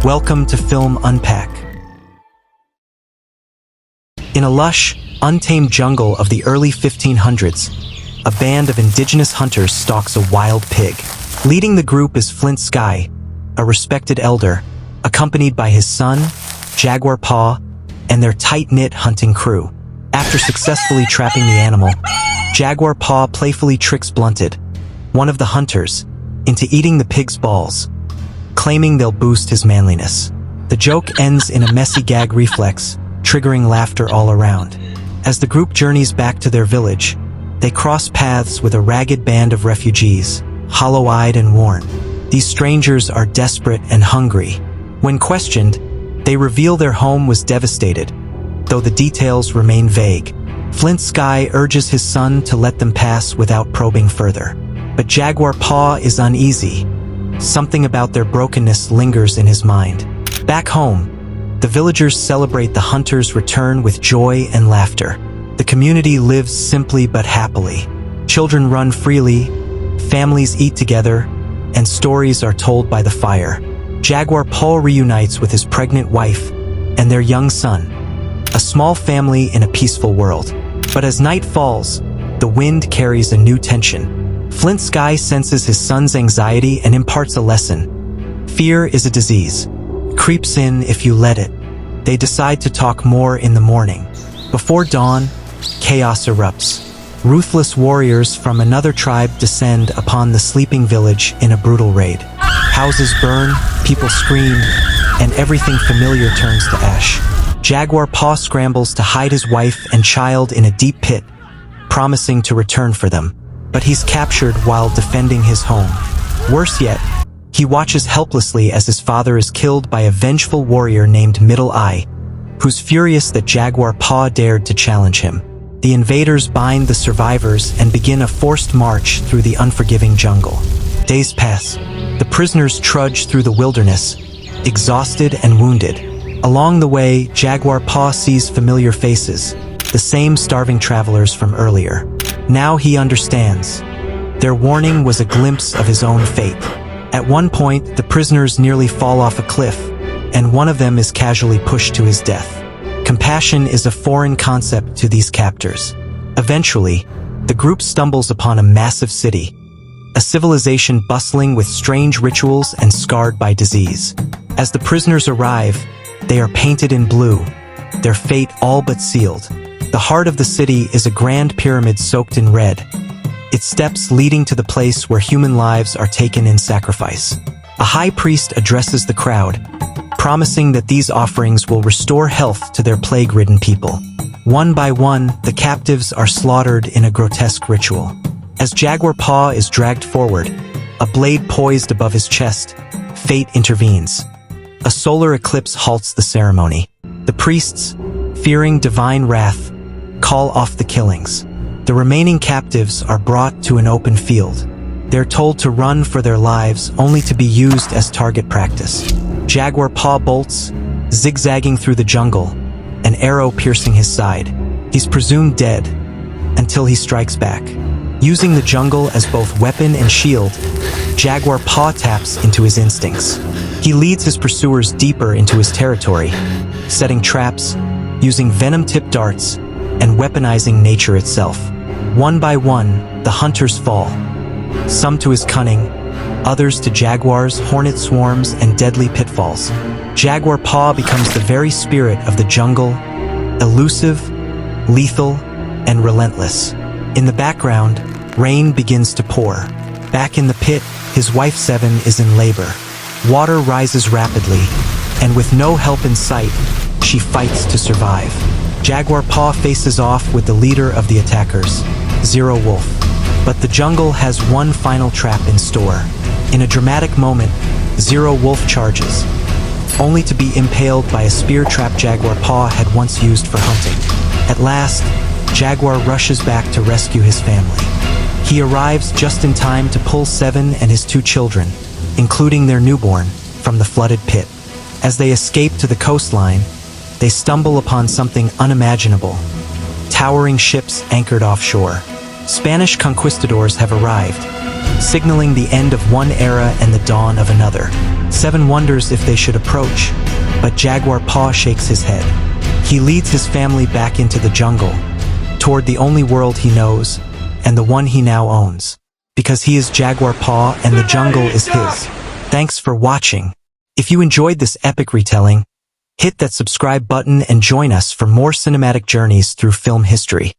Welcome to Film Unpack. In a lush, untamed jungle of the early 1500s, a band of indigenous hunters stalks a wild pig. Leading the group is Flint Sky, a respected elder, accompanied by his son, Jaguar Paw, and their tight-knit hunting crew. After successfully trapping the animal, Jaguar Paw playfully tricks Blunted, one of the hunters, into eating the pig's balls, claiming they'll boost his manliness. The joke ends in a messy gag reflex, triggering laughter all around. As the group journeys back to their village, they cross paths with a ragged band of refugees, hollow-eyed and worn. These strangers are desperate and hungry. When questioned, they reveal their home was devastated, though the details remain vague. Flint Sky urges his son to let them pass without probing further. But Jaguar Paw is uneasy. Something about their brokenness lingers in his mind. Back home, the villagers celebrate the hunters' return with joy and laughter. The community lives simply but happily. Children run freely, families eat together, and stories are told by the fire. Jaguar Paw reunites with his pregnant wife and their young son, a small family in a peaceful world. But as night falls, the wind carries a new tension. Flint Sky senses his son's anxiety and imparts a lesson. Fear is a disease. Creeps in if you let it. They decide to talk more in the morning. Before dawn, chaos erupts. Ruthless warriors from another tribe descend upon the sleeping village in a brutal raid. Houses burn, people scream, and everything familiar turns to ash. Jaguar Paw scrambles to hide his wife and child in a deep pit, promising to return for them. But he's captured while defending his home. Worse yet, he watches helplessly as his father is killed by a vengeful warrior named Middle Eye, who's furious that Jaguar Paw dared to challenge him. The invaders bind the survivors and begin a forced march through the unforgiving jungle. Days pass. The prisoners trudge through the wilderness, exhausted and wounded. Along the way, Jaguar Paw sees familiar faces, the same starving travelers from earlier. Now he understands. Their warning was a glimpse of his own fate. At one point, the prisoners nearly fall off a cliff, and one of them is casually pushed to his death. Compassion is a foreign concept to these captors. Eventually, the group stumbles upon a massive city, a civilization bustling with strange rituals and scarred by disease. As the prisoners arrive, they are painted in blue, their fate all but sealed. The heart of the city is a grand pyramid soaked in red, its steps leading to the place where human lives are taken in sacrifice. A high priest addresses the crowd, promising that these offerings will restore health to their plague-ridden people. One by one, the captives are slaughtered in a grotesque ritual. As Jaguar Paw is dragged forward, a blade poised above his chest, fate intervenes. A solar eclipse halts the ceremony. The priests, fearing divine wrath, call off the killings. The remaining captives are brought to an open field. They're told to run for their lives, only to be used as target practice. Jaguar Paw bolts, zigzagging through the jungle, an arrow piercing his side. He's presumed dead, until he strikes back. Using the jungle as both weapon and shield, Jaguar Paw taps into his instincts. He leads his pursuers deeper into his territory, setting traps, using venom-tipped darts, and weaponizing nature itself. One by one, the hunters fall. Some to his cunning, others to jaguars, hornet swarms, and deadly pitfalls. Jaguar Paw becomes the very spirit of the jungle, elusive, lethal, and relentless. In the background, rain begins to pour. Back in the pit, his wife Seven is in labor. Water rises rapidly, and with no help in sight, she fights to survive. Jaguar Paw faces off with the leader of the attackers, Zero Wolf. But the jungle has one final trap in store. In a dramatic moment, Zero Wolf charges, only to be impaled by a spear trap Jaguar Paw had once used for hunting. At last, Jaguar rushes back to rescue his family. He arrives just in time to pull Seven and his two children, including their newborn, from the flooded pit. As they escape to the coastline, they stumble upon something unimaginable. Towering ships anchored offshore. Spanish conquistadors have arrived, signaling the end of one era and the dawn of another. Seven wonders if they should approach, but Jaguar Paw shakes his head. He leads his family back into the jungle, toward the only world he knows, and the one he now owns. Because he is Jaguar Paw and the jungle is his. Thanks for watching. If you enjoyed this epic retelling, hit that subscribe button and join us for more cinematic journeys through film history.